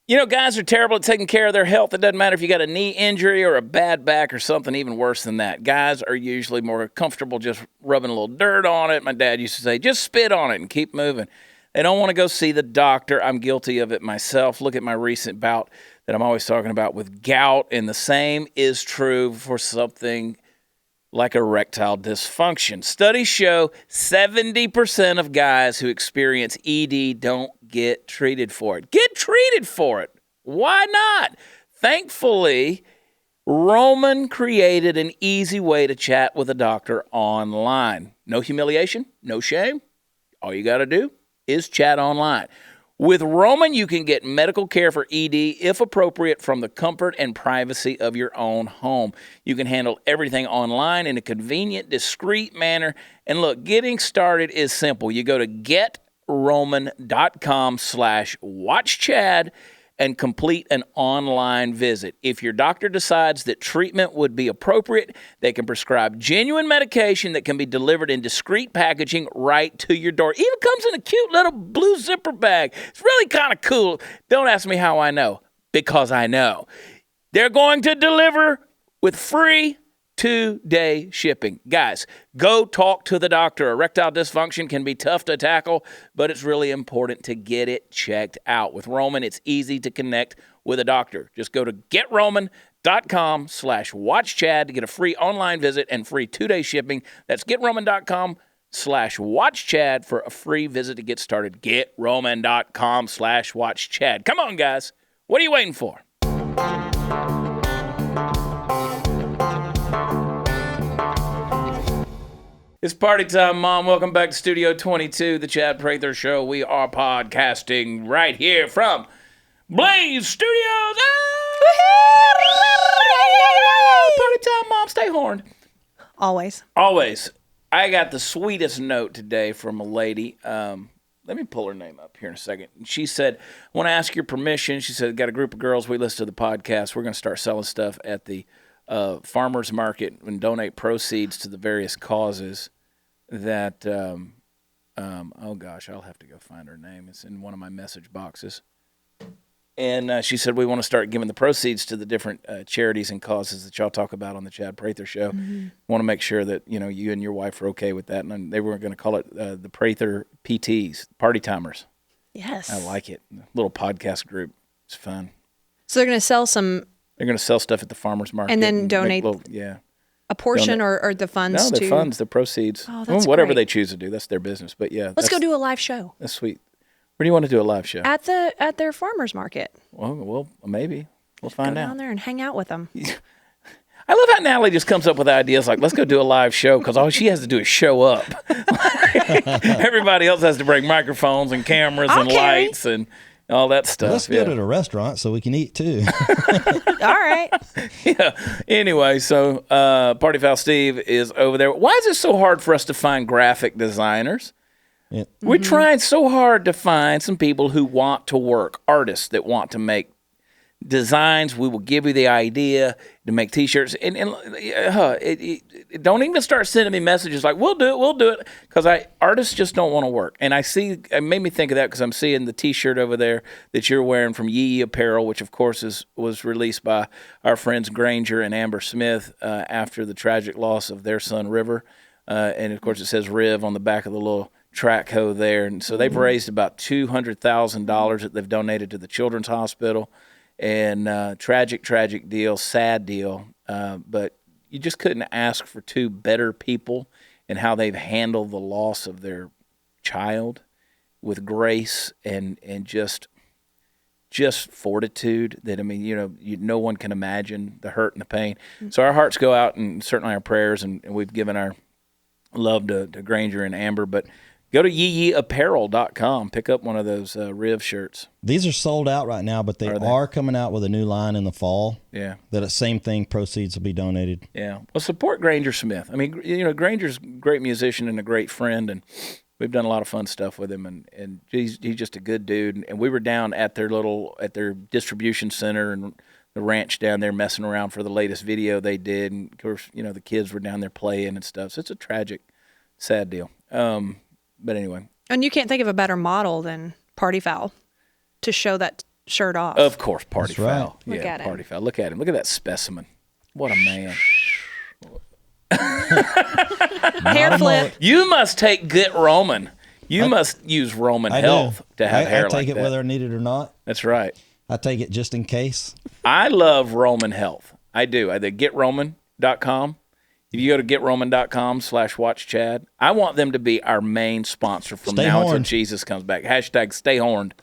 You know, guys are terrible at taking care of their health. It doesn't matter if you got a knee injury or a bad back or something even worse than that. Guys are usually more comfortable just rubbing a little dirt on it. My dad used to say, just spit on it and keep moving. They don't want to go see the doctor. I'm guilty of it myself. Look at my recent bout that I'm always talking about with gout, and the same is true for something like erectile dysfunction. Studies show 70% of guys who experience ED don't get treated for it. Get treated for it. Why not? Thankfully, Roman created an easy way to chat with a doctor online. No humiliation, no shame. All you got to do is chat online. With Roman, you can get medical care for ED, if appropriate, from the comfort and privacy of your own home. You can handle everything online in a convenient, discreet manner. And look, getting started is simple. You go to getroman.com/watchchad and complete an online visit. If your doctor decides that treatment would be appropriate, they can prescribe genuine medication that can be delivered in discreet packaging right to your door. Even comes in a cute little blue zipper bag. It's really kind of cool. Don't ask me how I know, because I know. They're going to deliver with free 2-day shipping. Guys, go talk to the doctor. Erectile dysfunction can be tough to tackle, but it's really important to get it checked out. With Roman, it's easy to connect with a doctor. Just go to getroman.com/watchchad to get a free online visit and free 2-day shipping. That's getroman.com/watchchad for a free visit to get started. Getroman.com/watchchad. Come on, guys. What are you waiting for? It's party time, Mom. Welcome back to Studio 22, the Chad Prather Show. We are podcasting right here from Blaze Studios. Party time, Mom. Stay horned. Always. Always. I got the sweetest note today from a lady. Let me pull her name up here in a second. She said, I want to ask your permission. She said, got a group of girls. We listen to the podcast. We're going to start selling stuff at the farmer's market and donate proceeds to the various causes that, oh gosh, I'll have to go find her name. It's in one of my message boxes. And she said, we want to start giving the proceeds to the different charities and causes that y'all talk about on the Chad Prather Show. Mm-hmm. Want to make sure that, you know, you and your wife are okay with that. And they were going to call it the Prather PTs, Party Timers. Yes. I like it. Little podcast group. It's fun. So they're going to sell some. They're going to sell stuff at the farmer's market. And then donate a portion or the funds No, to. the funds, the proceeds. Oh, that's whatever great. they choose to do. That's their business. But yeah. Let's go do a live show. That's sweet. Where do you want to do a live show? At their farmer's market. Well, maybe. We'll find go out. Go down there and hang out with them. I love how Natalie just comes up with ideas like, let's go do a live show, because all she has to do is show up. Everybody else has to bring microphones and cameras and lights and all that stuff. Let's go to a restaurant so we can eat too. All right. Yeah. Anyway, so Party Foul Steve is over there. Why is it so hard for us to find graphic designers? Yeah. We're trying so hard to find some people who want to work, artists that want to make designs. We will give you the idea to make T-shirts, and don't even start sending me messages like we'll do it, because artists just don't want to work. And it made me think of that because I'm seeing the T-shirt over there that you're wearing from Yee Apparel, which of course was released by our friends Granger and Amber Smith after the tragic loss of their son River, and of course it says Riv on the back of the little track hoe there, and so they've raised about $200,000 that they've donated to the Children's Hospital. And tragic deal, sad deal, but you just couldn't ask for two better people in how they've handled the loss of their child with grace and just fortitude that, I mean, no one can imagine the hurt and the pain. So our hearts go out, and certainly our prayers, and we've given our love to Granger and Amber, but go to yeeapparel.com. Pick up one of those Riv shirts. These are sold out right now, but they are coming out with a new line in the fall. Yeah. That same thing, proceeds will be donated. Yeah. Well, support Granger Smith. I mean, Granger's a great musician and a great friend, and we've done a lot of fun stuff with him, and he's just a good dude. And we were down at their distribution center and the ranch down there messing around for the latest video they did. And of course, the kids were down there playing and stuff. So it's a tragic, sad deal. But anyway. And you can't think of a better model than Party Foul to show that shirt off. Of course, Party That's right. Foul. Look at him. Party Foul. Look at him. Look at that specimen. What a man. Hair flip. You must get Roman. You must use Roman Health to have hair like that. I take it whether I need it or not. That's right. I take it just in case. I love Roman Health. I do. I did GetRoman.com. If you go to GetRoman.com/WatchChad, I want them to be our main sponsor from now until Jesus comes back. Hashtag stay horned.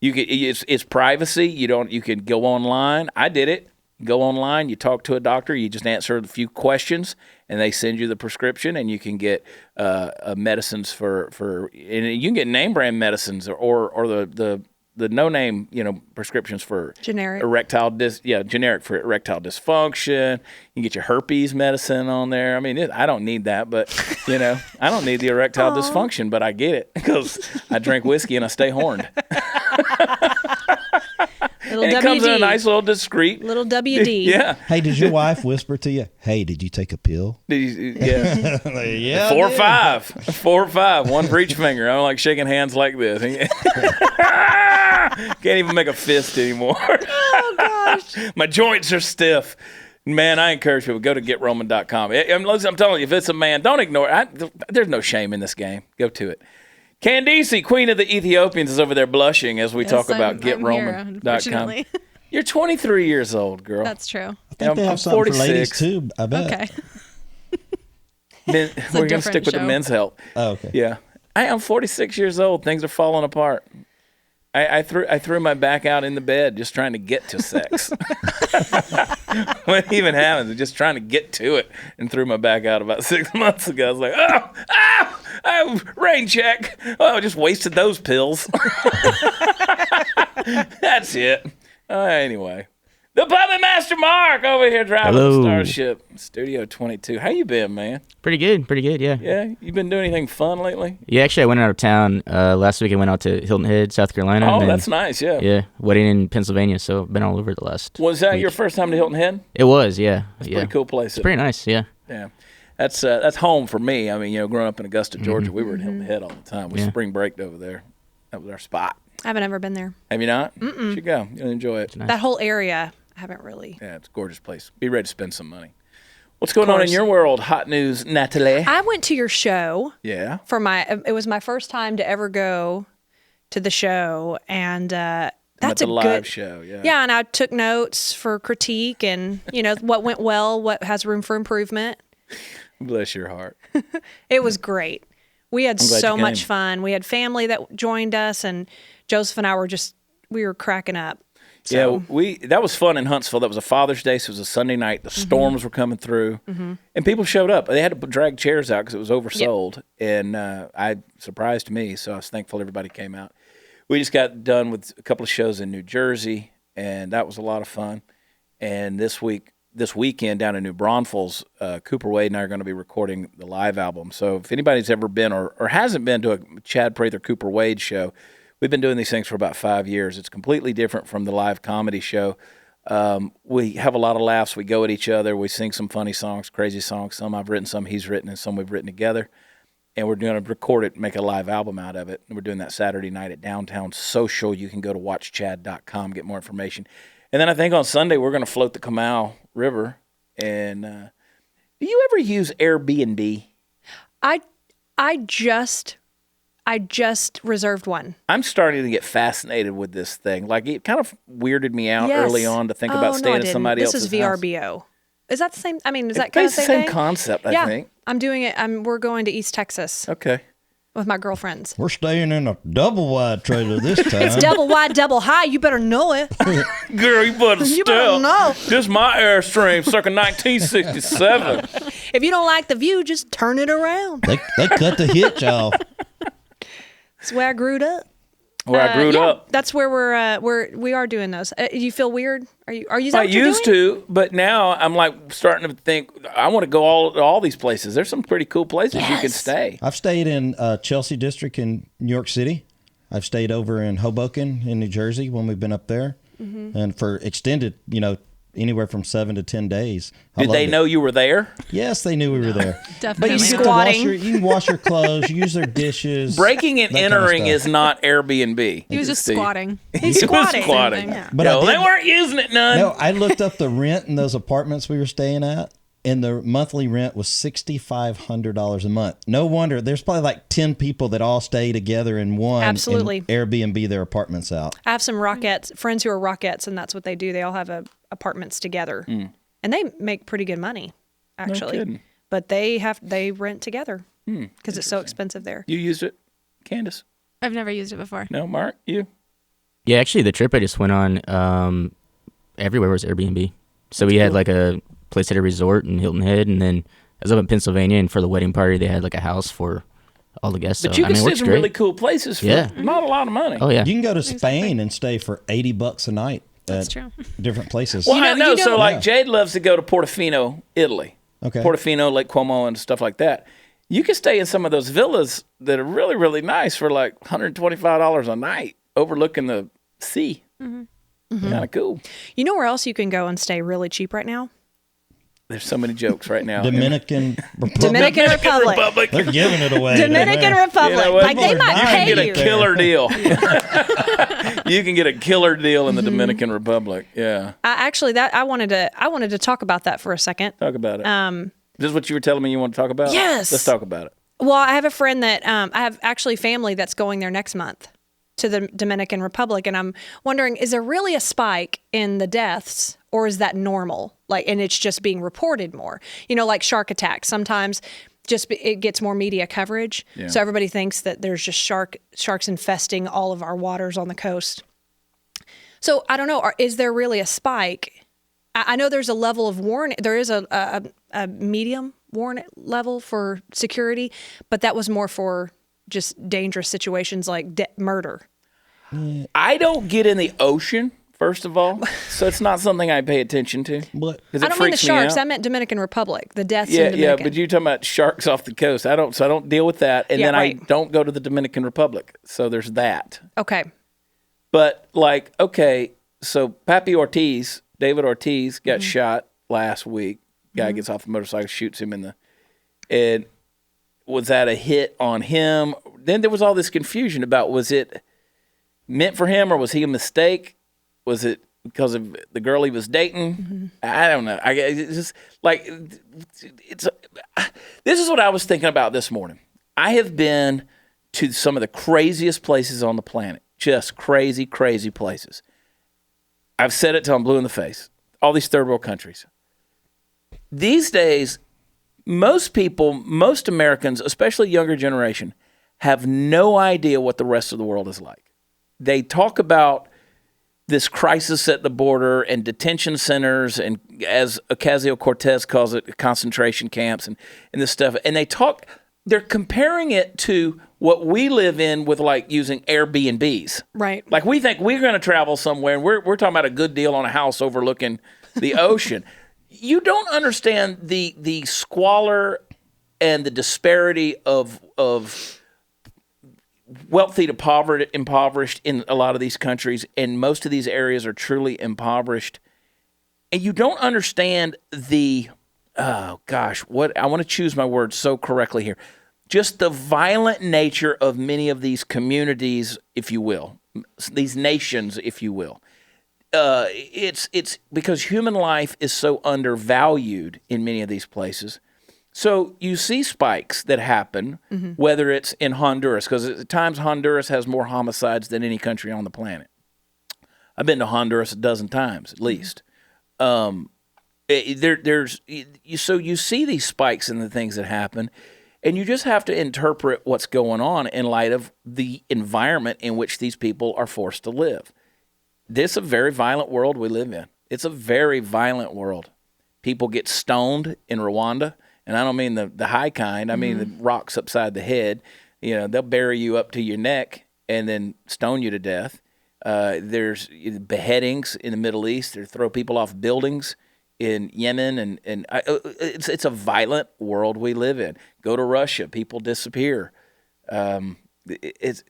It's privacy. You can go online. I did it. Go online. You talk to a doctor. You just answer a few questions, and they send you the prescription, and you can get medicines for and you can get name brand medicines or the no name prescriptions for generic generic for erectile dysfunction. You can get your herpes medicine on there. I mean, I don't need that, but I don't need the erectile dysfunction, but I get it because I drink whiskey and I stay horned. And it comes in a nice little discreet little WD. Yeah. Hey, did your wife whisper to you, "Hey, did you take a pill?" Yeah. Yeah. 4 or 5. 4 or 5. One for each finger. I don't like shaking hands like this. Can't even make a fist anymore. Oh, gosh. My joints are stiff. Man, I encourage people, go to GetRoman.com. I'm telling you, if it's a man, don't ignore it. There's no shame in this game. Go to it. Candice, Queen of the Ethiopians, is over there blushing as we talk about GetRoman.com. You're 23 years old, girl. That's true. I think they have something 46. For ladies, too, I bet. Okay. We're going to stick with the men's health. Oh, okay. Yeah. I am 46 years old. Things are falling apart. I threw my back out in the bed just trying to get to sex. What even happens? I'm just trying to get to it and threw my back out about 6 months ago. I was like, oh, rain check. Oh, I just wasted those pills. That's it. Anyway. The Puppet Master Mark over here driving the Starship Studio 22. How you been, man? Pretty good, yeah. Yeah? You been doing anything fun lately? Yeah, actually, I went out of town. Last week I went out to Hilton Head, South Carolina. Oh, that's nice, yeah. Yeah, wedding in Pennsylvania, so I've been all over the last Was that week. your first time to Hilton Head? It was, yeah. It's a pretty cool place. It's pretty nice, yeah. Yeah. That's home for me. I mean, growing up in Augusta, Georgia, we were in Hilton Head all the time. We spring braked over there. That was our spot. I haven't ever been there. Have you not? You should go. You'll enjoy it. Nice. That whole area, I haven't really. Yeah, it's a gorgeous place. Be ready to spend some money. What's going on in your world? Hot news, Natalie. I went to your show. Yeah. It was my first time to ever go to the show, and that's a live show. Yeah. Yeah, and I took notes for critique, and what went well, what has room for improvement. Bless your heart. It was great. We had so much fun. We had family that joined us, and Joseph and I we were cracking up. So. Yeah, that was fun in Huntsville. That was a Father's Day, so it was a Sunday night. The storms were coming through, and people showed up. They had to drag chairs out because it was oversold, and I surprised me, so I was thankful everybody came out. We just got done with a couple of shows in New Jersey, and that was a lot of fun. And this weekend down in New Braunfels, Cooper Wade and I are going to be recording the live album. So if anybody's ever been or hasn't been to a Chad Prather Cooper Wade show, we've been doing these things for about 5 years. It's completely different from the live comedy show. We have a lot of laughs. We go at each other. We sing some funny songs, crazy songs. Some I've written, some he's written, and some we've written together. And we're going to record it and make a live album out of it. And we're doing that Saturday night at Downtown Social. You can go to watchchad.com, get more information. And then I think on Sunday we're going to float the Comal River. And do you ever use Airbnb? I just reserved one. I'm starting to get fascinated with this thing. Like, it kind of weirded me out early on to think about staying at somebody else's house. This is VRBO. Is that the same? I mean, is that It's kind of the the same concept, I think. I'm doing it. We're going to East Texas. Okay. With my girlfriends. We're staying in a double wide trailer this time. It's double wide, double high. You better know it. Girl, you better know. This is my Airstream circa 1967. If you don't like the view, just turn it around. They cut the hitch off. That's where I grew up. Where I grew up. That's where we are doing those. You feel weird? Are you? I used to, but now I'm like starting to think I want to go all these places. There's some pretty cool places you can stay. I've stayed in Chelsea District in New York City. I've stayed over in Hoboken in New Jersey when we've been up there, and for extended, anywhere from 7 to 10 days. Did they know you were there? Yes, they knew we were there. Definitely. But you can wash your clothes, use their dishes. Breaking and entering is not Airbnb. He was just squatting. He's squatting. Yeah. But they weren't using it none. No, I looked up the rent in those apartments we were staying at, and the monthly rent was $6,500 a month. No wonder. There's probably like 10 people that all stay together in one. Absolutely. And Airbnb their apartments out. I have some friends who are Rockettes, and that's what they do. They all have apartments together, and they make pretty good money, actually. No kidding. But they rent together because it's so expensive there. You used it, Candace? I've never used it before. No, Mark, you? Yeah, actually, the trip I just went on, everywhere was Airbnb. So we had like a place at a resort in Hilton Head, and then I was up in Pennsylvania, and for the wedding party, they had like a house for all the guests. But you can stay in some really cool places for not a lot of money. Oh, yeah. You can go to Spain and stay for $80 a night. That's true. Different places. Well, I know. So, like, Jade loves to go to Portofino, Italy. Okay. Portofino, Lake Como, and stuff like that. You can stay in some of those villas that are really, really nice for like $125 a night overlooking the sea. Kind of cool. You know where else you can go and stay really cheap right now? There's so many jokes right now. Dominican Republic. Dominican Republic. They're giving it away. Dominican Republic. You know what? Like, they might pay You can you. get a killer deal. You can get a killer deal in the Dominican Republic. Yeah. I wanted to talk about that for a second. Talk about it. This is what you were telling me you want to talk about? Yes. Let's talk about it. Well, I have a friend that I have actually family that's going there next month to the Dominican Republic, and I'm wondering, is there really a spike in the deaths, or is that normal? Like, and it's just being reported more. You know, like shark attacks. Sometimes it gets more media coverage, so everybody thinks that there's just sharks infesting all of our waters on the coast. So I don't know. Is there really a spike? I know there's a level of warning. There is a medium warning level for security, but that was more for just dangerous situations like murder. I don't get in the ocean, first of all, so it's not something I pay attention to. What? I don't mean the sharks. I meant Dominican Republic. The deaths in Dominican. Yeah, but you're talking about sharks off the coast. I don't deal with that, and then right. I don't go to the Dominican Republic. So there's that. Okay. But so David Ortiz got shot last week. Guy gets off the motorcycle, shoots him and was that a hit on him? Then there was all this confusion about, was it meant for him or was he a mistake? Was it because of the girl he was dating? I don't know. It's just like, this is what I was thinking about this morning. I have been to some of the craziest places on the planet, just crazy, crazy places. I've said it till I'm blue in the face. All these third world countries. These days, most Americans, especially younger generation, have no idea what the rest of the world is like. They talk about this crisis at the border and detention centers and, as Ocasio-Cortez calls it, concentration camps and this stuff. And they're comparing it to what we live in with like using Airbnbs. Right. Like we think we're going to travel somewhere and we're talking about a good deal on a house overlooking the ocean. You don't understand the squalor and the disparity of wealthy to impoverished in a lot of these countries, and most of these areas are truly impoverished. And you don't understand I want to choose my words so correctly here. Just the violent nature of many of these communities, if you will, these nations, if you will. It's because human life is so undervalued in many of these places. So you see spikes that happen, whether it's in Honduras, because at times Honduras has more homicides than any country on the planet. I've been to Honduras a dozen times at least. So you see these spikes in the things that happen, and you just have to interpret what's going on in light of the environment in which these people are forced to live. This is a very violent world we live in. It's a very violent world. People get stoned in Rwanda, and I don't mean the high kind. I mean the rocks upside the head. You know, they'll bury you up to your neck and then stone you to death. There's beheadings in the Middle East. They throw people off buildings in Yemen, and it's a violent world we live in. Go to Russia, people disappear. It's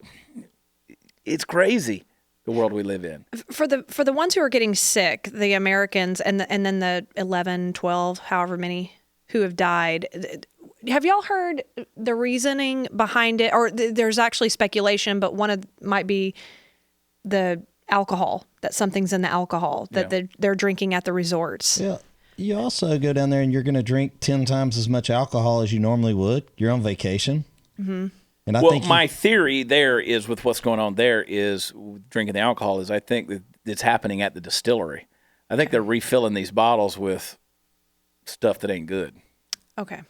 crazy. the world we live in. For the ones who are getting sick, the Americans, and then the 11, 12, however many who have died. Have y'all heard the reasoning behind it? Or there's actually speculation, but might be the alcohol, that something's in the alcohol that they're drinking at the resorts. Yeah. You also go down there and you're going to drink 10 times as much alcohol as you normally would. You're on vacation. Mm-hmm. And I think my theory there is with what's going on there is drinking the alcohol is I think that it's happening at the distillery. I think they're refilling these bottles with stuff that ain't good. Okay.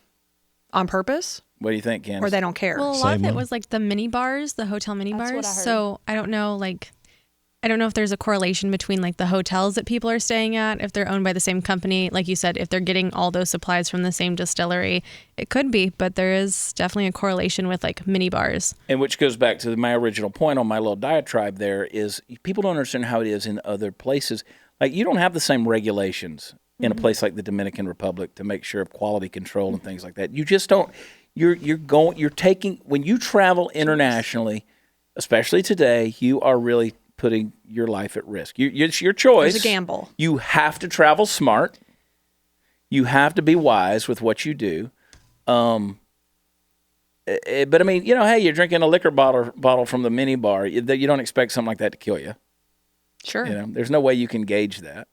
On purpose? What do you think, Candace? Or they don't care? Well, a lot of it was like the mini bars, the hotel mini That's bars. what I heard. So I don't know, if there's a correlation between like the hotels that people are staying at, if they're owned by the same company. Like you said, if they're getting all those supplies from the same distillery, it could be, but there is definitely a correlation with like mini bars. And which goes back to my original point on my little diatribe there is people don't understand how it is in other places. Like you don't have the same regulations in a place like the Dominican Republic to make sure of quality control and things like that. You just don't. You're taking when you travel internationally, especially today, you are really putting your life at risk. It's your choice. It's a gamble. You have to travel smart. You have to be wise with what you do. But I mean, hey, you're drinking a liquor bottle from the mini bar. You don't expect something like that to kill you. Sure. There's no way you can gauge that.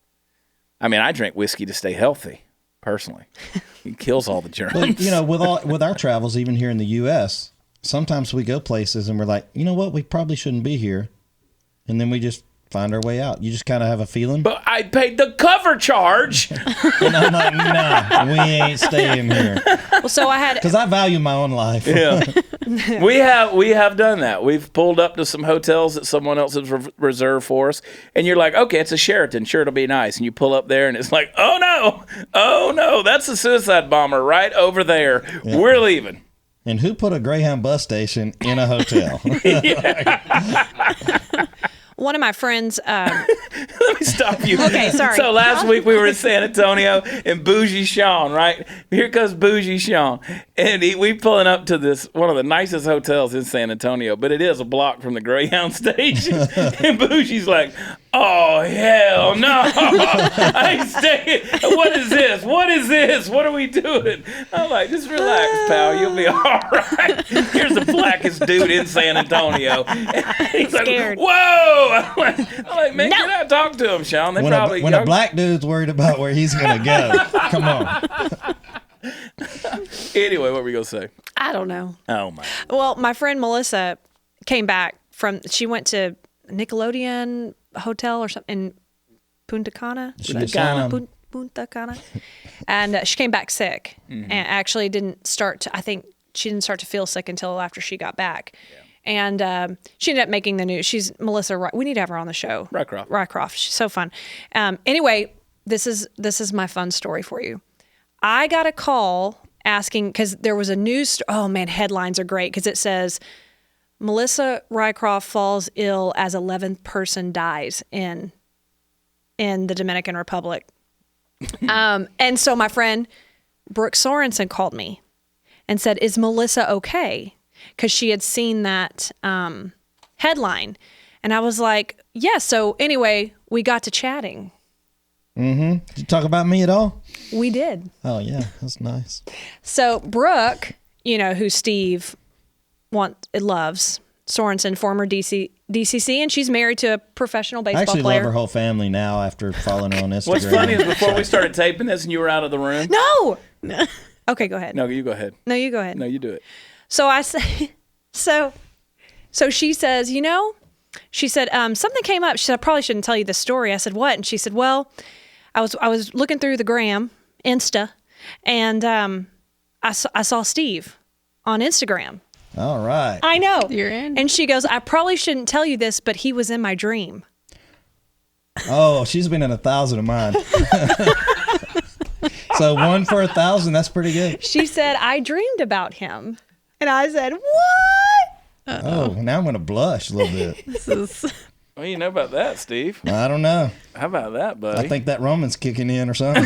I mean, I drink whiskey to stay healthy, personally. It kills all the germs. But, with our travels, even here in the U.S., sometimes we go places and we're like, you know what, we probably shouldn't be here. And then we just find our way out. You just kind of have a feeling. But I paid the cover charge. And I'm like, nah, we ain't staying here. Well, so I had... Because I value my own life. Yeah. We have done that. We've pulled up to some hotels that someone else has reserved for us. And you're like, okay, it's a Sheraton. Sure, it'll be nice. And you pull up there and it's like, oh no, that's a suicide bomber right over there. Yeah. We're leaving. And who put a Greyhound bus station in a hotel? One of my friends... Let me stop you. Okay, sorry. So last week we were in San Antonio and Bougie Sean, right? Here comes Bougie Sean. And we pulling up to this, one of the nicest hotels in San Antonio, but it is a block from the Greyhound station. And Bougie's like, oh, hell no. I ain't staying. What is this? What are we doing? I'm like, just relax, pal. You'll be all right. Here's the blackest dude in San Antonio. And he's scared. Like, whoa. I'm like, man, get out and talk to him, Sean. When a black dude's worried about where he's going to go, come on. Anyway, what were you going to say? I don't know. Oh, my. Well, my friend Melissa came back she went to Nickelodeon Hotel or something in Punta Cana. Punta Cana. And she came back sick and actually didn't start to feel sick until after she got back. Yeah. And she ended up making the news. She's Melissa. We need to have her on the show. Rycroft. She's so fun. Anyway, this is my fun story for you. I got a call asking because there was a news. Oh man, headlines are great because it says Melissa Rycroft falls ill as 11th person dies in the Dominican Republic. And so my friend Brooke Sorensen called me and said, "Is Melissa okay?" Because she had seen that headline. And I was like, yeah. So anyway, we got to chatting. Mm-hmm. Did you talk about me at all? We did. Oh, yeah. That's nice. So Brooke, who Steve loves, Sorensen, former DCC, and she's married to a professional baseball player. I actually love her whole family now after following her on Instagram. What's funny is before we started taping this and you were out of the room. No! Okay, go ahead. No, you go ahead. No, you go ahead. No, you do it. So I say, so she says, she said, something came up. She said, I probably shouldn't tell you this story. I said, what? And she said, well, I was looking through the Insta, and I saw Steve on Instagram. All right. I know. You're in. And she goes, I probably shouldn't tell you this, but he was in my dream. Oh, she's been in 1,000 of mine. So 1 for 1,000, that's pretty good. She said, I dreamed about him. And I said, what? Oh, now I'm going to blush a little bit. What do you know about that, Steve? I don't know. How about that, buddy? I think that Roman's kicking in or something.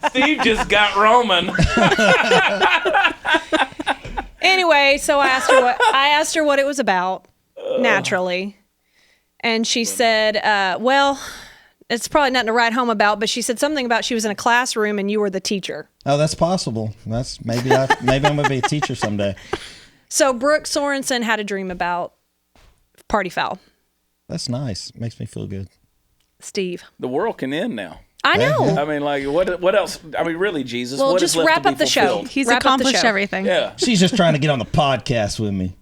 Steve just got Roman. Anyway, so I asked her what it was about. naturally. And she said, well, it's probably nothing to write home about, but she said something about she was in a classroom and you were the teacher. Oh, that's possible. That's maybe I'm gonna be a teacher someday. So Brooke Sorensen had a dream about Party Foul. That's nice. Makes me feel good. Steve. The world can end now. I know. Yeah. I mean, like, what else? I mean, really, Jesus, Well, what just is left wrap to be up the show. fulfilled? He's Wrap up the accomplished show. everything. Yeah. She's just trying to get on the podcast with me.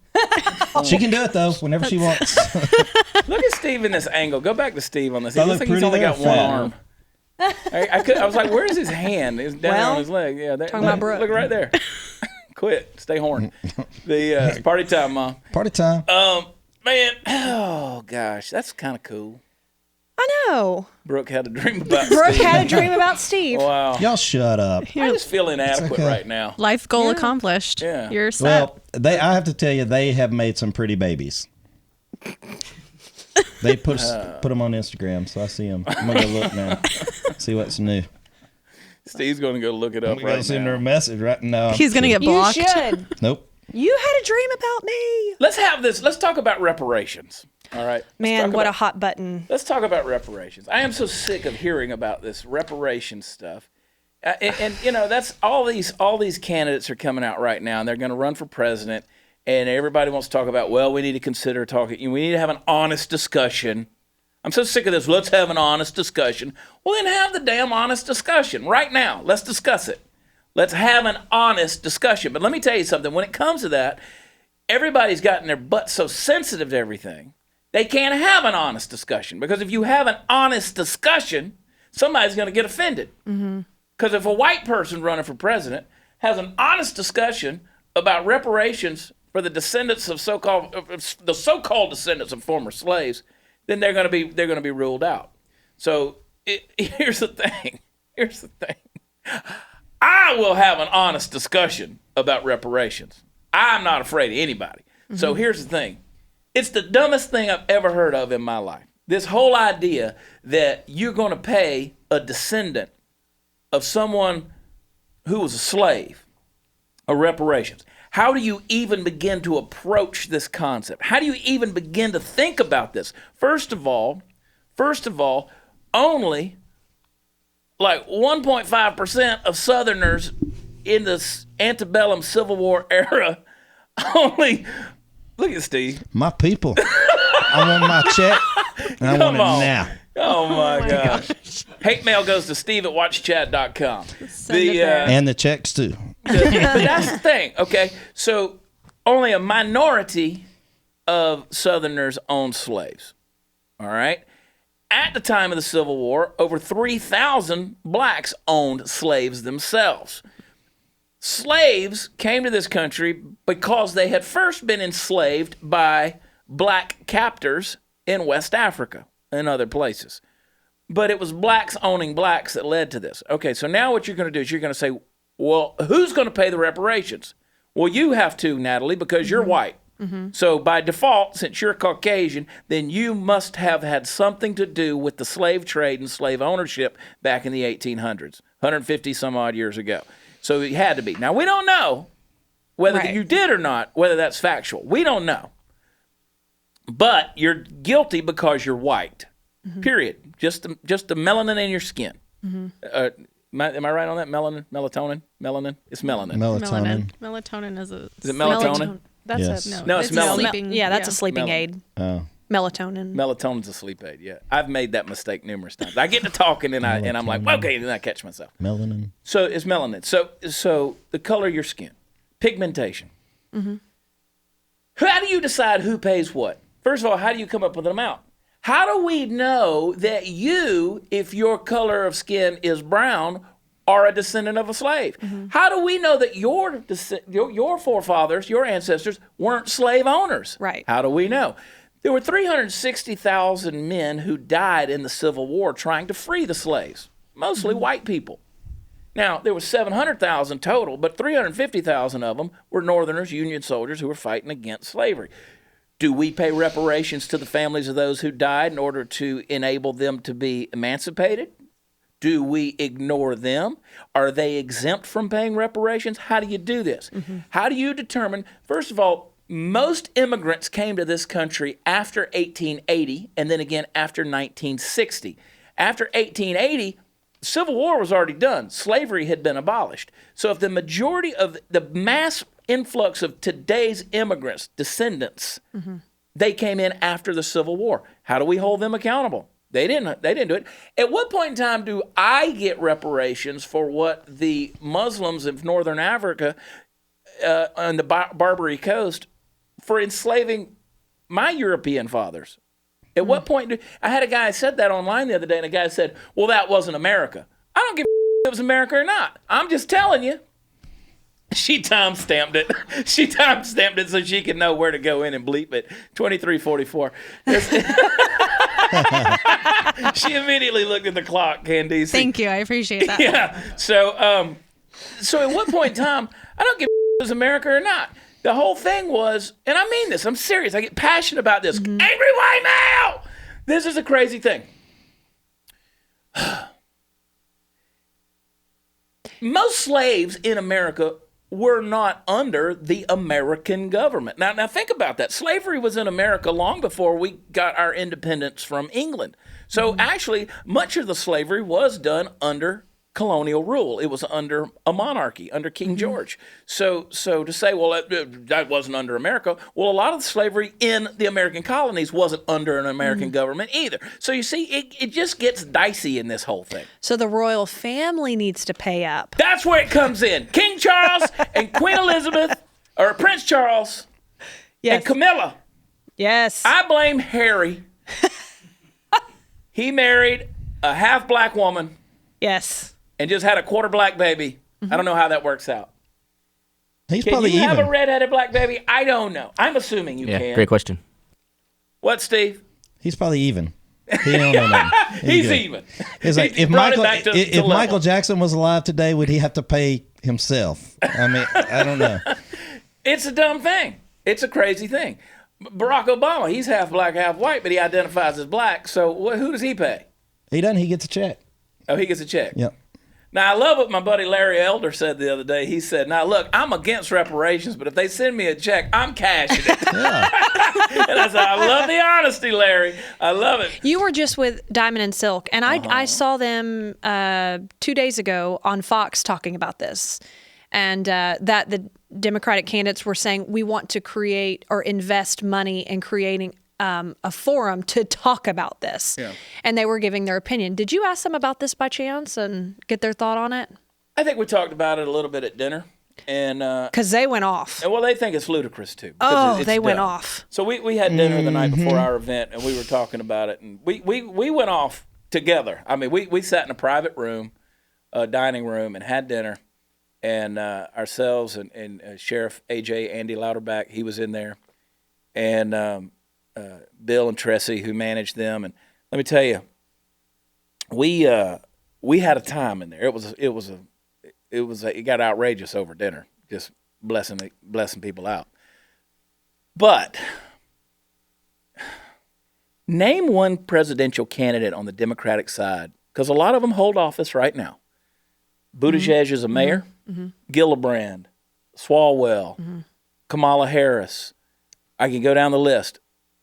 She can do it though, whenever she wants. Look at Steve in this angle. Go back to Steve on this. He I looks look like he's only pretty got there, one fat. arm. I was like, where's his hand? It's down Well, on his leg. Yeah, there, talking about Brooke. look right there. Quit. Stay horny. It's party time, Mom. Party time. Man, oh gosh, that's kind of cool. I know. Brooke had a dream about Brooke Steve. had a dream about Steve. Wow. Y'all shut up. I just feel inadequate okay. right now. Life goal accomplished. Yeah. You're set. Well, I have to tell you, they have made some pretty babies. They put them on Instagram, so I see them. I'm gonna go look now, see what's new. Steve's going to go look it up I'm gonna right send now. her a message right now. He's going to get blocked. You should. Nope. You had a dream about me. Let's have this. Let's talk about reparations. All right. Man, what a hot button. Let's talk about reparations. I am so sick of hearing about this reparations stuff. And you know, that's all these candidates are coming out right now, and they're going to run for president, and everybody wants to talk about, well, we need to consider talking. We need to have an honest discussion. I'm so sick of this. Let's have an honest discussion. Well, then have the damn honest discussion right now. Let's discuss it. Let's have an honest discussion. But let me tell you something. When it comes to that, everybody's gotten their butt so sensitive to everything, they can't have an honest discussion. Because if you have an honest discussion, somebody's going to get offended. Because if a white person running for president has an honest discussion about reparations for the descendants of the so-called descendants of former slaves, then they're going to be ruled out. So here's the thing. I will have an honest discussion about reparations. I'm not afraid of anybody. So here's the thing. It's the dumbest thing I've ever heard of in my life. This whole idea that you're going to pay a descendant of someone who was a slave a reparations. How do you even begin to approach this concept? How do you even begin to think about this? First of all, only like 1.5% of Southerners in this antebellum Civil War era only, look at Steve. My people. I want my check, and I want it now. Oh my gosh. Hate mail goes to steve@watchchat.com. And the checks too. But that's the thing, okay? So only a minority of Southerners owned slaves, all right? At the time of the Civil War, over 3,000 blacks owned slaves themselves. Slaves came to this country because they had first been enslaved by black captors in West Africa and other places. But it was blacks owning blacks that led to this. Okay, so now what you're going to do is you're going to say, well, who's going to pay the reparations? Well, you have to, Natalie, because you're white. So by default, since you're Caucasian, then you must have had something to do with the slave trade and slave ownership back in the 1800s, 150 some odd years ago. So it had to be. Now, we don't know whether you did or not, whether that's factual. We don't know. But you're guilty because you're white, period. Just the melanin in your skin. Am I right on that? Melatonin? It's melanin. Melatonin is a... Is it melatonin? That's Yes. No, it's melanin. sleeping. Yeah, that's a sleeping aid. Oh. Melatonin. Melatonin's a sleep aid, yeah. I've made that mistake numerous times. I get to talking and I'm like, okay, then I catch myself. Melanin. So it's melanin. So the color of your skin, pigmentation. How do you decide who pays what? First of all, how do you come up with an amount? How do we know that you, if your color of skin is brown, are a descendant of a slave? How do we know that your forefathers, your ancestors, weren't slave owners? Right. How do we know? There were 360,000 men who died in the Civil War trying to free the slaves, mostly white people. Now, there was 700,000 total, but 350,000 of them were Northerners, Union soldiers who were fighting against slavery. Do we pay reparations to the families of those who died in order to enable them to be emancipated? Do we ignore them? Are they exempt from paying reparations? How do you do this? How do you determine, first of all, most immigrants came to this country after 1880 and then again after 1960. After 1880, the Civil War was already done. Slavery had been abolished. So if the majority of the mass influx of today's immigrants, descendants, they came in after the Civil War. How do we hold them accountable? They didn't do it. At what point in time do I get reparations for what the Muslims of Northern Africa on the Barbary Coast for enslaving my European fathers? At what point I had a guy said that online the other day, and a guy said, well, that wasn't America. I don't give a if it was America or not. I'm just telling you. She time-stamped it. She time-stamped it so she could know where to go in and bleep it. 23:44. She immediately looked at the clock, Candice. Thank you. I appreciate that. Yeah. So at what point in time, I don't give a if it was America or not. The whole thing was, and I mean this, I'm serious. I get passionate about this. Angry white male! This is a crazy thing. Most slaves in America were not under the American government. Now think about that. Slavery was in America long before we got our independence from England. So actually, much of the slavery was done under colonial rule. It was under a monarchy, under King George. So to say, well, that wasn't under America, well, a lot of the slavery in the American colonies wasn't under an American government either. So you see, it just gets dicey in this whole thing. So the royal family needs to pay up. That's where it comes in. King Charles and Queen Elizabeth, or Prince Charles and Camilla. Yes. I blame Harry. He married a half-black woman. Yes. And just had a quarter black baby. I don't know how that works out. He's Can probably you have even. a redheaded black baby? I don't know. I'm assuming you Yeah, can. great question. What, Steve? He's probably even. He don't know nothing. He's good. even. It's like He if brought it Michael back to if level. Michael Jackson was alive today, would he have to pay himself? I mean, I don't know. It's a dumb thing. It's a crazy thing. Barack Obama, he's half black, half white, but he identifies as black. So who does he pay? He doesn't. He gets a check. Oh, he gets a check. Yep. Now, I love what my buddy Larry Elder said the other day. He said, now, look, I'm against reparations, but if they send me a check, I'm cashing it. Yeah. And I said, I love the honesty, Larry. I love it. You were just with Diamond and Silk, and I saw them 2 days ago on Fox talking about this, and that the Democratic candidates were saying we want to create or invest money in creating a forum to talk about this. Yeah. And they were giving their opinion. Did you ask them about this by chance and get their thought on it? I think we talked about it a little bit at dinner. And because they went off. Well, they think it's ludicrous too. Oh, they went off. So we had dinner the night before our event, and we were talking about it, and we went off together. I mean, we sat in a private room, a dining room, and had dinner, and ourselves and Sheriff AJ Andy Louderback, he was in there, and Bill and Tressie, who managed them, and let me tell you, we had a time in there. It got outrageous over dinner, just blessing people out. But name one presidential candidate on the Democratic side, because a lot of them hold office right now. Buttigieg is a mayor. Gillibrand, Swalwell, Kamala Harris. I can go down the list.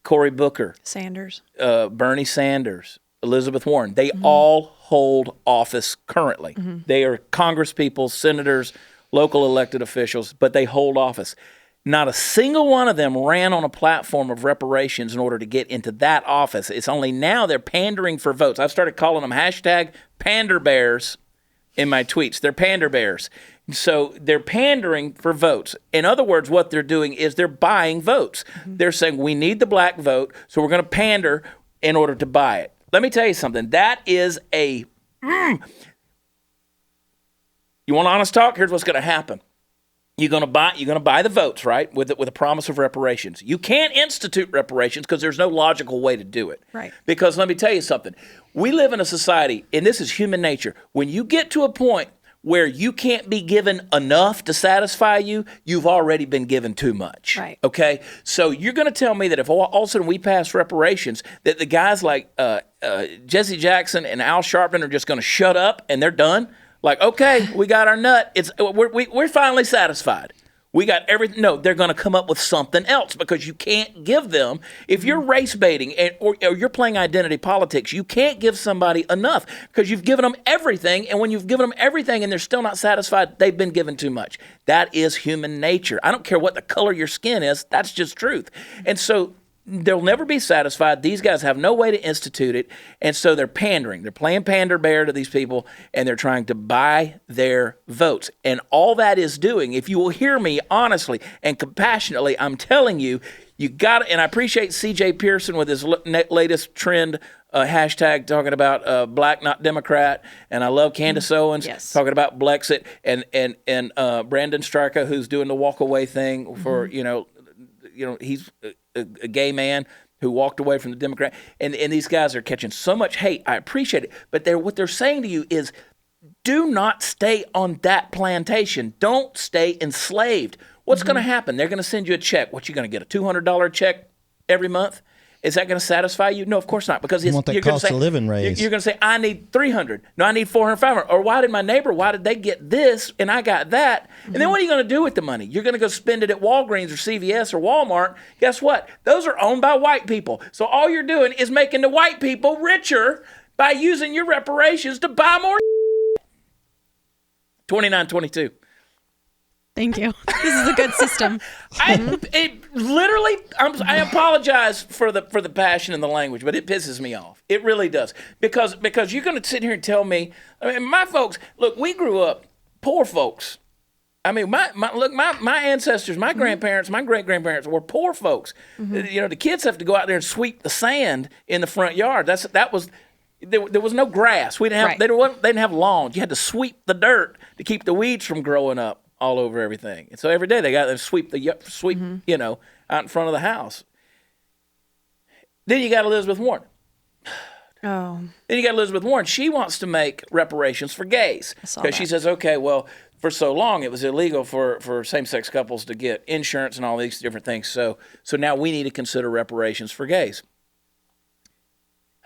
Cory Booker, Sanders, Bernie Sanders, Elizabeth Warren. They all hold office currently. They are congresspeople, senators, local elected officials, but they hold office. Not a single one of them ran on a platform of reparations in order to get into that office. It's only now they're pandering for votes. I've started calling them hashtag pander bears in my tweets. They're pander bears. So they're pandering for votes. In other words, what they're doing is they're buying votes. They're saying we need the black vote, so we're going to pander in order to buy it. Let me tell you something. That is a... You want honest talk? Here's what's going to happen. You're going to buy the votes, right, with a promise of reparations. You can't institute reparations because there's no logical way to do it. Right. Because let me tell you something. We live in a society, and this is human nature. When you get to a point where you can't be given enough to satisfy you, you've already been given too much. Right. Okay? So you're going to tell me that if all of a sudden we pass reparations, that the guys like Jesse Jackson and Al Sharpton are just going to shut up and they're done? Like, okay, we got our nut. We're finally satisfied. We got everything. No, they're going to come up with something else because you can't give them. If you're race baiting or you're playing identity politics, you can't give somebody enough because you've given them everything. And when you've given them everything and they're still not satisfied, they've been given too much. That is human nature. I don't care what the color of your skin is. That's just truth. And so they'll never be satisfied. These guys have no way to institute it. And so they're pandering. They're playing pander bear to these people, and they're trying to buy their votes. And all that is doing, if you will hear me honestly and compassionately, I'm telling you, you got to, and I appreciate C.J. Pearson with his latest trend hashtag talking about black, not Democrat. And I love Candace Owens talking about Blexit and Brandon Stryker, who's doing the walk away thing for, he's a gay man who walked away from the Democrat, and these guys are catching so much hate. I appreciate it, but what they're saying to you is, do not stay on that plantation. Don't stay enslaved. What's going to happen? They're going to send you a check. What, you going to get a $200 check every month? Is that going to satisfy you? No, of course not. Because you want that you're cost gonna say, of living raise. You're going to say, I need 300. No, I need 400, 500. Or why did they get this and I got that? And then what are you going to do with the money? You're going to go spend it at Walgreens or CVS or Walmart. Guess what? Those are owned by white people. So all you're doing is making the white people richer by using your reparations to buy more. 2922. Thank you. This is a good system. I apologize for the passion and the language, but it pisses me off. It really does. Because you're going to sit here and tell me, I mean, my folks, look, we grew up poor folks. I mean, my ancestors, my grandparents, my great-grandparents were poor folks. The kids have to go out there and sweep the sand in the front yard. There was no grass. We didn't have, they didn't have lawns. You had to sweep the dirt to keep the weeds from growing up all over everything. And so every day they got to sweep, out in front of the house. Then you got Elizabeth Warren. Oh. Then you got Elizabeth Warren. She wants to make reparations for gays. Because she says, okay, well, for so long it was illegal for same-sex couples to get insurance and all these different things. So now we need to consider reparations for gays.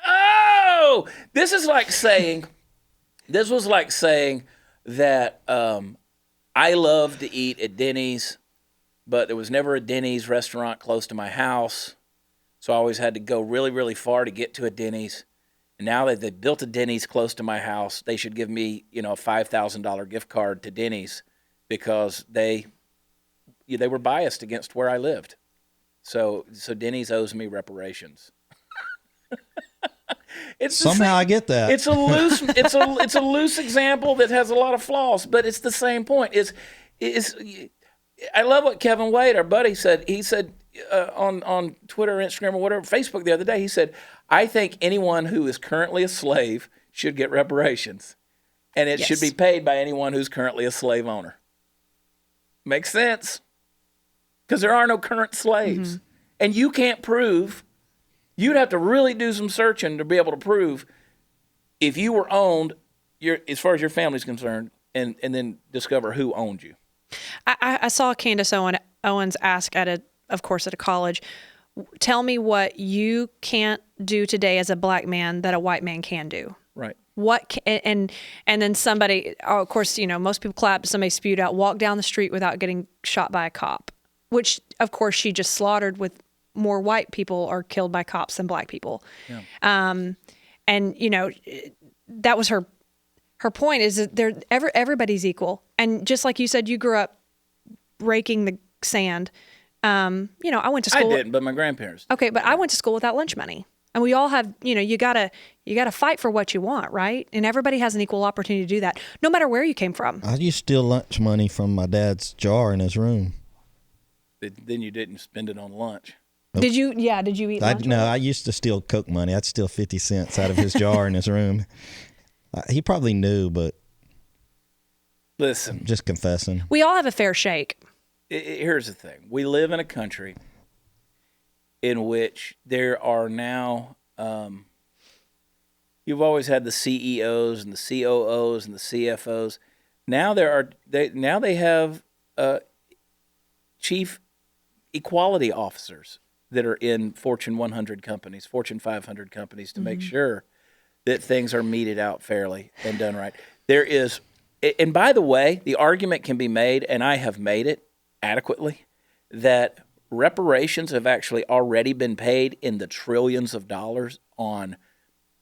Oh! This was like saying that I love to eat at Denny's, but there was never a Denny's restaurant close to my house, so I always had to go really, really far to get to a Denny's. And now that they've built a Denny's close to my house, they should give me, a $5,000 gift card to Denny's because they were biased against where I lived. So Denny's owes me reparations. I get that. It's a loose example that has a lot of flaws, but it's the same point. I love what Kevin Wade, our buddy, said. He said on Twitter, Instagram, or whatever, Facebook the other day. He said, "I think anyone who is currently a slave should get reparations, and it should be paid by anyone who's currently a slave owner." Makes sense, because there are no current slaves, and you can't prove. You'd have to really do some searching to be able to prove if you were owned, as far as your family's concerned, and then discover who owned you. I saw Candace Owens ask at a college, tell me what you can't do today as a black man that a white man can do. Right. And then somebody, of course, most people clap. Somebody spewed out, walk down the street without getting shot by a cop, which of course she just slaughtered with. More white people are killed by cops than black people. Yeah. And that was her point, is that everybody's equal. And just like you said, you grew up raking the sand. I went to school. I didn't, but my grandparents did. Okay, but I went to school without lunch money. And we all have, you gotta fight for what you want, right? And everybody has an equal opportunity to do that, no matter where you came from. I used to steal lunch money from my dad's jar in his room. Then you didn't spend it on lunch. Nope. Did you eat lunch? No, I used to steal Coke money. I'd steal 50 cents out of his jar in his room. He probably knew, but listen, I'm just confessing. We all have a fair shake. Here's the thing. We live in a country in which there are now, you've always had the CEOs and the COOs and the CFOs. Now they have chief equality officers that are in Fortune 100 companies, Fortune 500 companies, to make sure that things are meted out fairly and done right. There is, and by the way, the argument can be made, and I have made it, adequately that reparations have actually already been paid in the trillions of dollars on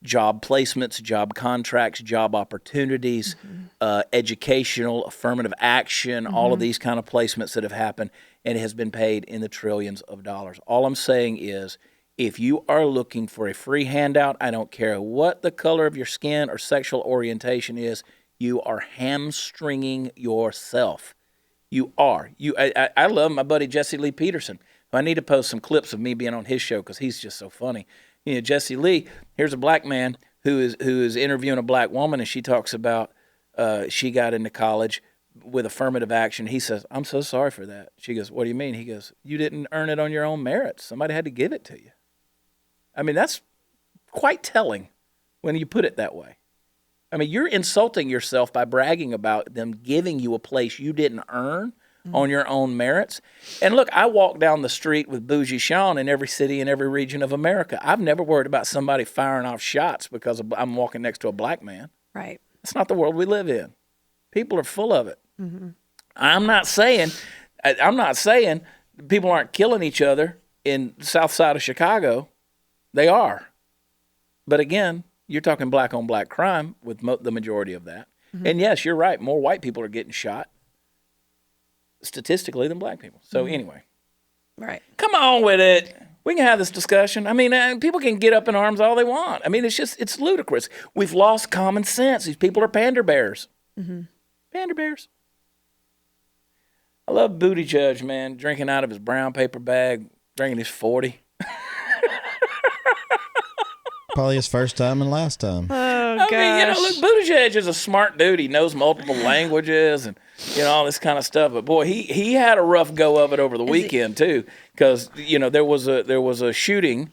job placements, job contracts, job opportunities, educational, affirmative action, all of these kind of placements that have happened, and it has been paid in the trillions of dollars. All I'm saying is, if you are looking for a free handout, I don't care what the color of your skin or sexual orientation is, you are hamstringing yourself. You are. I love my buddy Jesse Lee Peterson. I need to post some clips of me being on his show because he's just so funny. You know, Jesse Lee, here's a black man who is interviewing a black woman, and she talks about she got into college with affirmative action. He says, I'm so sorry for that. She goes, what do you mean? He goes, you didn't earn it on your own merits. Somebody had to give it to you. I mean, that's quite telling when you put it that way. I mean, you're insulting yourself by bragging about them giving you a place you didn't earn on your own merits. And look, I walk down the street with Bougie Sean in every city in every region of America. I've never worried about somebody firing off shots because I'm walking next to a black man. Right. That's not the world we live in. People are full of it. I'm not saying people aren't killing each other in the south side of Chicago. They are. But again, you're talking black on black crime with the majority of that. And yes, you're right. More white people are getting shot statistically than black people. So anyway. Right. Come on with it. We can have this discussion. I mean, people can get up in arms all they want. I mean, it's ludicrous. We've lost common sense. These people are pander bears. Pander bears. I love Booty Judge, man, drinking out of his brown paper bag, drinking his 40. Probably his first time and last time. Oh, gosh. I mean, you know, look, Buttigieg is a smart dude. He knows multiple languages and, you know, all this kind of stuff. But, boy, he had a rough go of it over the weekend, too, because, you know, there was a shooting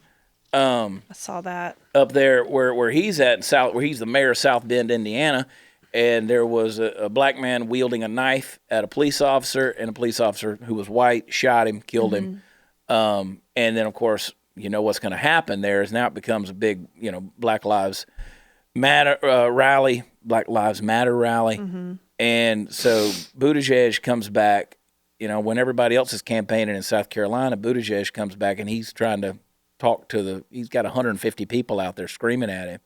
I saw that. up there where he's at, where he's the mayor of South Bend, Indiana, and there was a black man wielding a knife at a police officer, and a police officer who was white shot him, killed him. And then, of course, you know what's going to happen there is now it becomes a big, you know, Black Lives Matter rally. And so Buttigieg comes back, you know, when everybody else is campaigning in South Carolina, Buttigieg comes back and he's trying to talk to he's got 150 people out there screaming at him.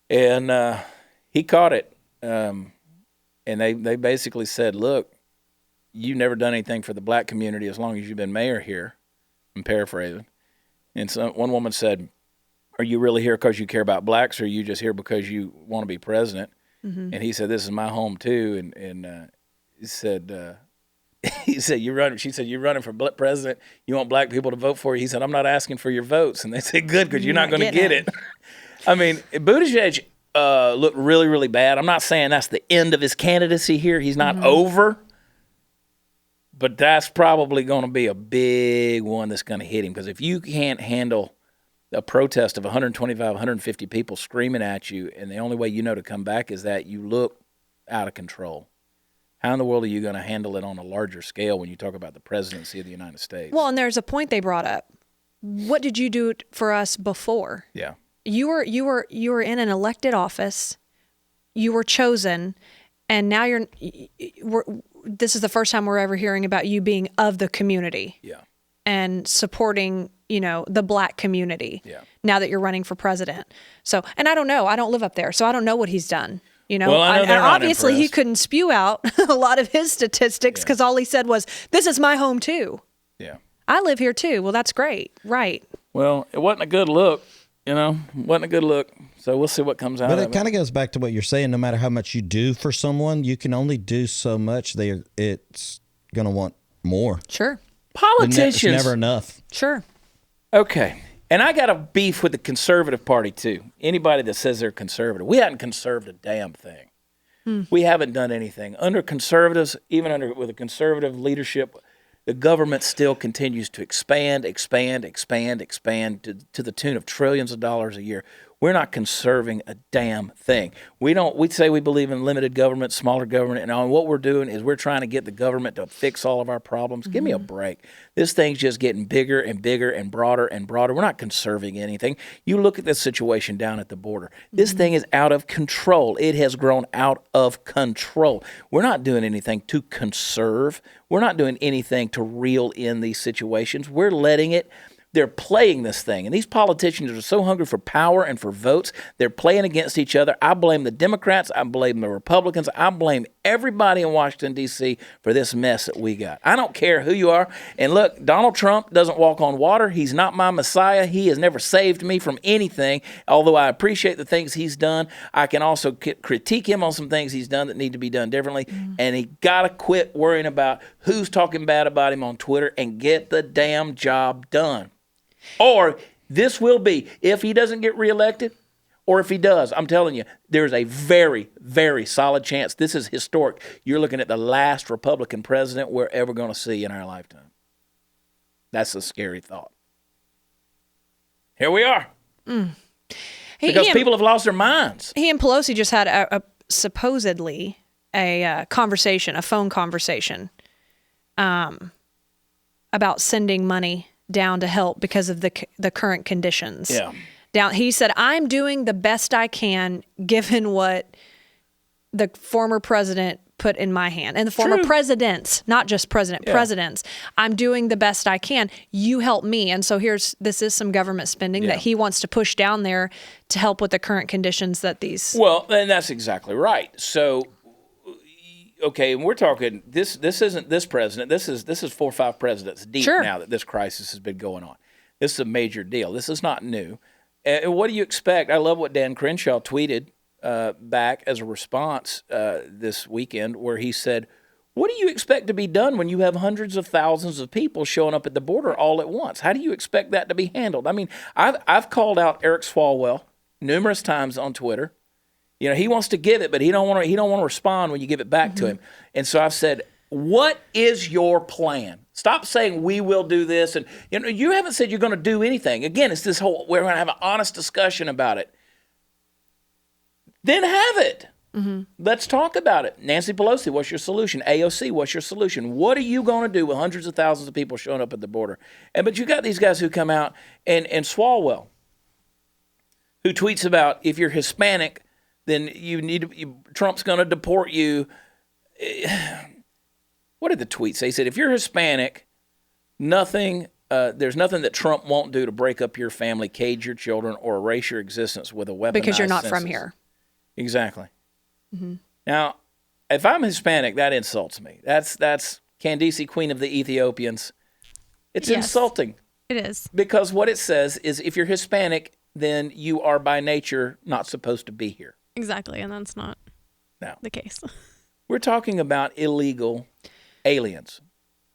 And he caught it. And they basically said, look, you've never done anything for the black community as long as you've been mayor here. I'm paraphrasing. And so one woman said, are you really here because you care about blacks, or are you just here because you want to be president? And he said, this is my home too. And he said, you're running. She said, you're running for president. You want black people to vote for you. He said, I'm not asking for your votes. And they said, good, because you're not going to get it. I mean, Buttigieg looked really, really bad. I'm not saying that's the end of his candidacy here. He's not over. But that's probably going to be a big one that's going to hit him, because if you can't handle a protest of 125, 150 people screaming at you, and the only way you know to come back is that you look out of control, how in the world are you going to handle it on a larger scale when you talk about the presidency of the United States? Well, and there's a point they brought up. What did you do for us before? Yeah. You were in an elected office. You were chosen, and now this is the first time we're ever hearing about you being of the community. Yeah. And supporting, you know, the black community. Yeah. Now that you're running for president. So, and I don't know. I don't live up there, so I don't know what he's done. You know, well, I know they're not obviously he impressed. couldn't spew out a lot of his statistics because all he said was, "This is my home too. Yeah. I live here too." Well, that's great, right? Well, it wasn't a good look. You know, wasn't a good look. So we'll see what comes out But of it kind of goes back to what you're saying. No matter how much you do for someone, you can only do so much. It's going to want more. Sure, Politicians. It's never enough. sure. Okay. And I got a beef with the conservative party, too. Anybody that says they're conservative. We haven't conserved a damn thing. We haven't done anything. Under conservatives, even with a conservative leadership, the government still continues to expand to the tune of trillions of dollars a year. We're not conserving a damn thing. We say we believe in limited government, smaller government, and all. And what we're doing is we're trying to get the government to fix all of our problems. Give me a break. This thing's just getting bigger and bigger and broader and broader. We're not conserving anything. You look at this situation down at the border. This thing is out of control. It has grown out of control. We're not doing anything to conserve. We're not doing anything to reel in these situations. We're letting it. They're playing this thing. And these politicians are so hungry for power and for votes. They're playing against each other. I blame the Democrats. I blame the Republicans. I blame everybody in Washington, D.C. for this mess that we got. I don't care who you are. And look, Donald Trump doesn't walk on water. He's not my Messiah. He has never saved me from anything. Although I appreciate the things he's done, I can also critique him on some things he's done that need to be done differently. And he got to quit worrying about who's talking bad about him on Twitter and get the damn job done. Or this will be, if he doesn't get reelected, or if he does, I'm telling you, there's a very, very solid chance. This is historic. You're looking at the last Republican president we're ever going to see in our lifetime. That's a scary thought. Here we are. Because people have lost their minds. He and Pelosi just had supposedly a phone conversation about sending money down to help because of the current conditions. Yeah. He said, I'm doing the best I can given what the former president put in my hand. And the former presidents, not just presidents. I'm doing the best I can. You help me. And so this is some government spending that he wants to push down there to help with the current conditions that these... Well, and that's exactly right. So... Okay, and we're talking. This isn't this president. This is 4 or 5 presidents deep now that this crisis has been going on. This is a major deal. This is not new. And what do you expect? I love what Dan Crenshaw tweeted back as a response this weekend, where he said, "What do you expect to be done when you have hundreds of thousands of people showing up at the border all at once? How do you expect that to be handled?" I mean, I've called out Eric Swalwell numerous times on Twitter. You know, he wants to give it, but he don't want to respond when you give it back to him. And so I've said, what is your plan? Stop saying we will do this. And you haven't said you're going to do anything. Again, it's this whole, we're going to have an honest discussion about it. Then have it. Let's talk about it. Nancy Pelosi, what's your solution? AOC, what's your solution? What are you going to do with hundreds of thousands of people showing up at the border? But you got these guys who come out, and Swalwell, who tweets about, if you're Hispanic, then Trump's going to deport you. What did the tweet say? He said, if you're Hispanic, there's nothing that Trump won't do to break up your family, cage your children, or erase your existence with a weaponized because you're not census. from here. Exactly. Now, if I'm Hispanic, that insults me. That's Candace, Queen of the Ethiopians. It's insulting. It is. Because what it says is, if you're Hispanic, then you are by nature not supposed to be here. Exactly, and that's not the case. We're talking about illegal aliens.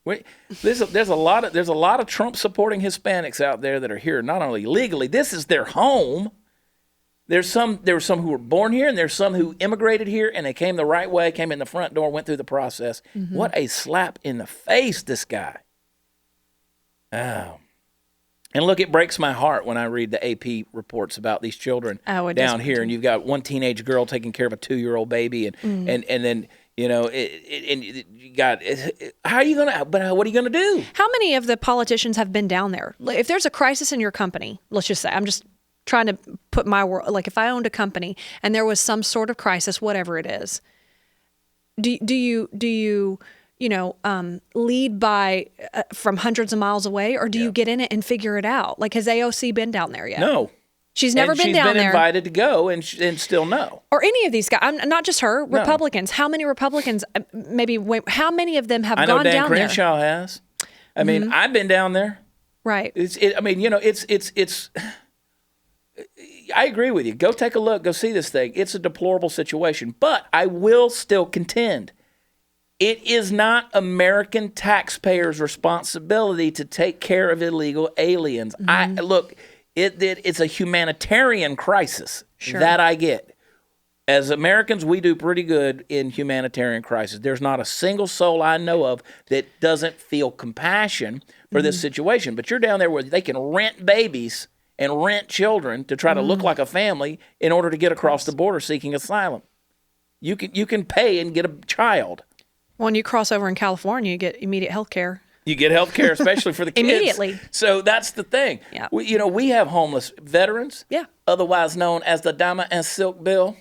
There's a lot of Trump supporting Hispanics out there that are here not only legally. This is their home. There were some who were born here, and there's some who immigrated here, and they came the right way, came in the front door, went through the process. What a slap in the face, this guy. Oh. And look, it breaks my heart when I read the AP reports about these children down here, and you've got one teenage girl taking care of a 2-year-old baby, and then you got how are you gonna? But what are you gonna do? How many of the politicians have been down there? If there's a crisis in your company, let's just say, I'm just trying to put my world, like if I owned a company and there was some sort of crisis, whatever it is, do you lead by from hundreds of miles away, or do you get in it and figure it out? Like, has AOC been down there yet? No. She's never been down there. She's been invited to go and still no. Or any of these guys, not just her, Republicans. How many Republicans, how many of them have gone down there? I know Dan Crenshaw has. I mean, I've been down there. Right. It's I agree with you. Go take a look. Go see this thing. It's a deplorable situation. But I will still contend, it is not American taxpayers' responsibility to take care of illegal aliens. It's a humanitarian crisis. Sure. That I get. As Americans, we do pretty good in humanitarian crisis. There's not a single soul I know of that doesn't feel compassion for this situation. But you're down there where they can rent babies and rent children to try to look like a family in order to get across the border seeking asylum. You can pay and get a child. When you cross over in California, you get immediate health care. You get health care, especially for the kids. Immediately. So that's the thing. Yeah. We have homeless veterans, otherwise known as the Diamond and Silk Bill.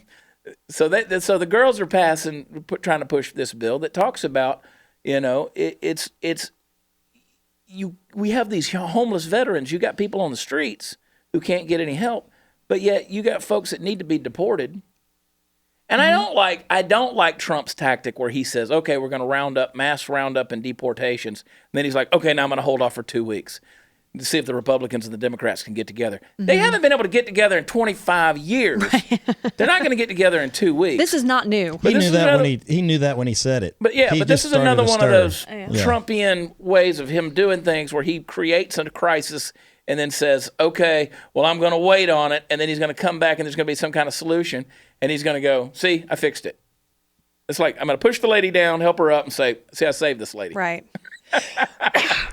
So so the girls are trying to push this bill that talks about, we have these homeless veterans. You got people on the streets who can't get any help, but yet you got folks that need to be deported. And I don't like Trump's tactic where he says, okay, we're going to mass roundup and deportations. And then he's like, okay, now I'm going to hold off for 2 weeks to see if the Republicans and the Democrats can get together. They haven't been able to get together in 25 years. They're not going to get together in 2 weeks. This is not new. He knew that when he said it. But this is another one of those Trumpian ways of him doing things where he creates a crisis and then says, okay, well, I'm going to wait on it. And then he's going to come back and there's going to be some kind of solution. And he's going to go, see, I fixed it. It's like, I'm going to push the lady down, help her up, and say, see, I saved this lady. Right.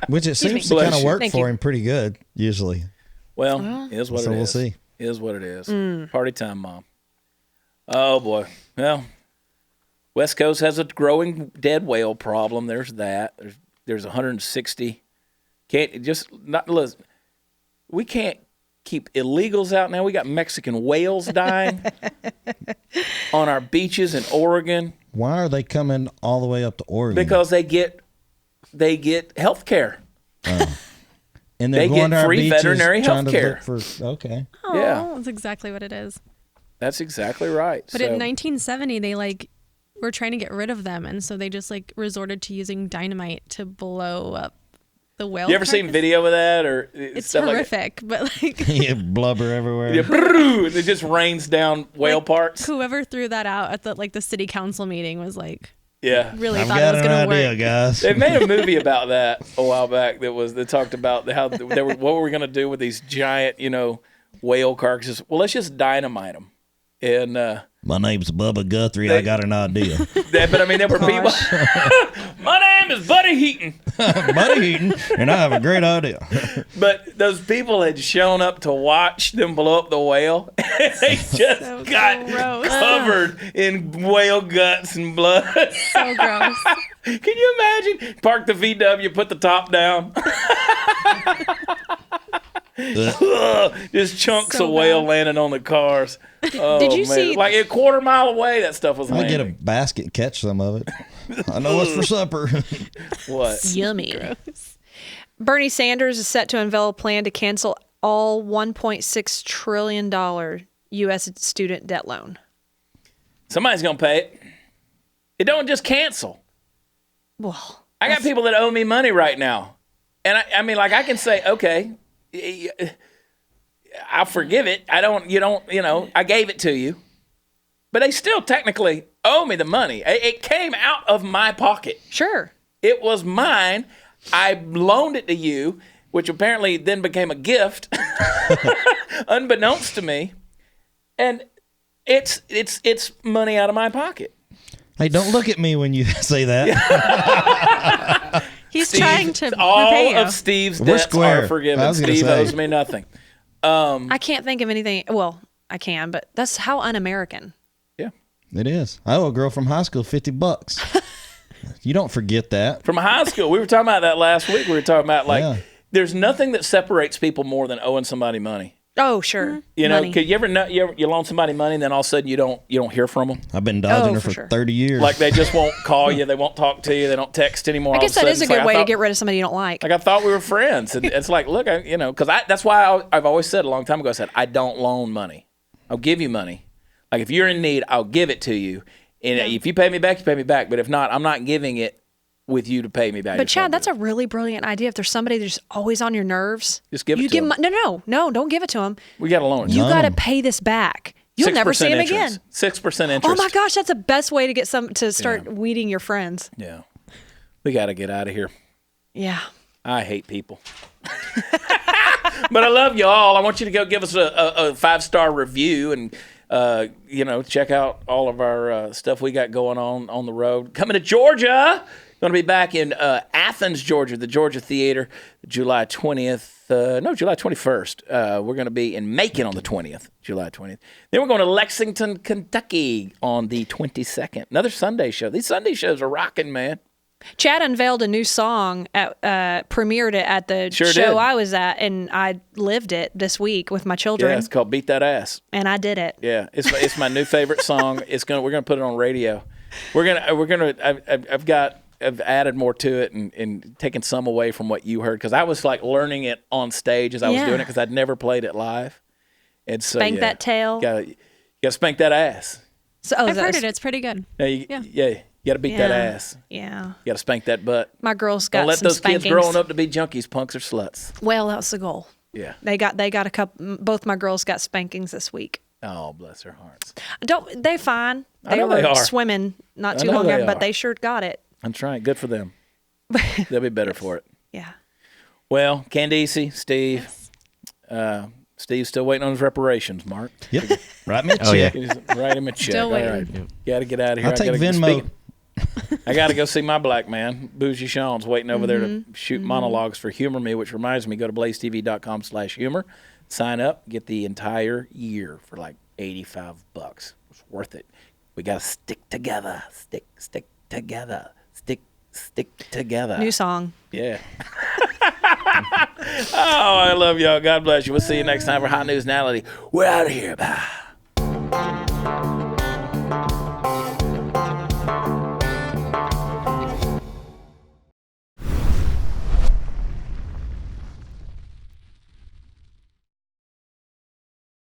Which it seems to kind of work for him pretty good, usually. Well, it is what it is. So we'll see. It is what it is. Party time, Mom. Oh, boy. Well, West Coast has a growing dead whale problem. There's that. There's 160. We can't keep illegals out now. We got Mexican whales dying on our beaches in Oregon. Why are they coming all the way up to Oregon? Because they get health care. Oh. And they going get to our free beaches veterinary health care. Okay. Oh, yeah. That's exactly what it is. That's exactly right. But in 1970, they were trying to get rid of them. And so they just resorted to using dynamite to blow up the whale. You ever seen video of that? Or it's stuff horrific, but yeah, blubber everywhere. It just rains down whale parts. Whoever threw that out at the city council meeting was really I've thought got it was an going to idea, work. guys. They made a movie about that a while back that talked about what were we going to do with these giant, whale carcasses. Well, let's just dynamite them. And my name's Bubba Guthrie. I got an idea. But I mean, there were people. My name is Buddy Heaton. Buddy Heaton, and I have a great idea. But those people had shown up to watch them blow up the whale. They just got gross. covered in whale guts and blood. So gross. Can you imagine? Park the VW, put the top down. Just chunks So of whale bad. landing on the cars. Oh, Did you man. see- Like a quarter mile away, that stuff was I landing. get a basket and catch some of it. I know what's for supper. What? Yummy. Bernie Sanders is set to unveil a plan to cancel all $1.6 trillion U.S. student debt loan. Somebody's going to pay it. It don't just cancel. Well, I got people that owe me money right now. And I mean, I can say, okay, I'll forgive it. I gave it to you. But they still technically owe me the money. It came out of my pocket. sure. It was mine. I loaned it to you, which apparently then became a gift, unbeknownst to me. And it's money out of my pocket. Hey, don't look at me when you say that. He's trying to repay All you. of Steve's We're debts square. are I forgiven. was gonna Steve say. owes me nothing. I can't think of anything. Well, I can, but that's how un-American. Yeah. It is. I owe a girl from high school $50. You don't forget that. From high school. We were talking about that last week. We were talking about Yeah. there's nothing that separates people more than owing somebody money. Oh, sure. You know, Money. could you ever know you loan somebody money and then all of a sudden you don't hear from them? I've been dodging Oh, her for for sure. 30 years. Like they just won't call you, they won't talk to you, they don't text anymore. I guess that is a good way to get rid of somebody you don't like. Like I thought we were friends, and it's like, look, because that's why I've always said a long time ago. I said I don't loan money. I'll give you money. Like if you're in need, I'll give it to you, and if you pay me back, you pay me back. But if not, I'm not giving it with you to pay me back. But Chad, that's a really brilliant idea. If there's somebody that's always on your nerves, Just give it you to give them. No, don't give it to them. We got to loan it. You Loan got to 'em. pay this back. You'll never see him again. 6% interest. Oh my gosh, that's the best way to start weeding your friends. Yeah, we got to get out of here. Yeah. I hate people. But I love you all. I want you to go give us a 5-star review and, check out all of our stuff we got going on the road. Coming to Georgia Going to be back in Athens, Georgia, the Georgia Theater, July 20th. July 21st. We're going to be in Macon on the 20th, July 20th. Then we're going to Lexington, Kentucky on the 22nd. Another Sunday show. These Sunday shows are rocking, man. Chad unveiled a new song, premiered it at the show did. I was at, and I lived it this week with my children. Yeah, it's called Beat That Ass. And I did it. Yeah, it's my new favorite song. We're gonna put it on radio. I've added more to it and taken some away from what you heard because I was like learning it on stage as I was doing it because I'd never played it live. And so Spank that tail. You gotta spank that ass. So, I've heard it. It's pretty good. You gotta beat that ass. Yeah. You gotta spank that butt. My girls got Don't let some those spankings. kids growing up to be junkies, punks, or sluts. Well, that's the goal. Yeah. They got a couple. Both my girls got spankings this week. Oh, bless their hearts. They fine. I They know were they are. swimming not too I know long they ago, are. but they sure got it. I'm trying. Good for them. They'll be better for it. Yeah. Well, Candice, Steve. Steve's still waiting on his reparations, Mark. Yep. Write me a check. Oh, yeah. Write him a check. Still All waiting. right. Got to get out of here. I'll take I gotta Venmo. I got to go see my black man, Bougie Sean's waiting over there to shoot monologues for Humor Me, which reminds me, go to blazetv.com/humor, sign up, get the entire year for like $85. It's worth it. We got to stick together, stick together, stick together. New song. Yeah. Oh, I love y'all. God bless you. We'll see you next time for Hot News Nality. We're out of here. Bye.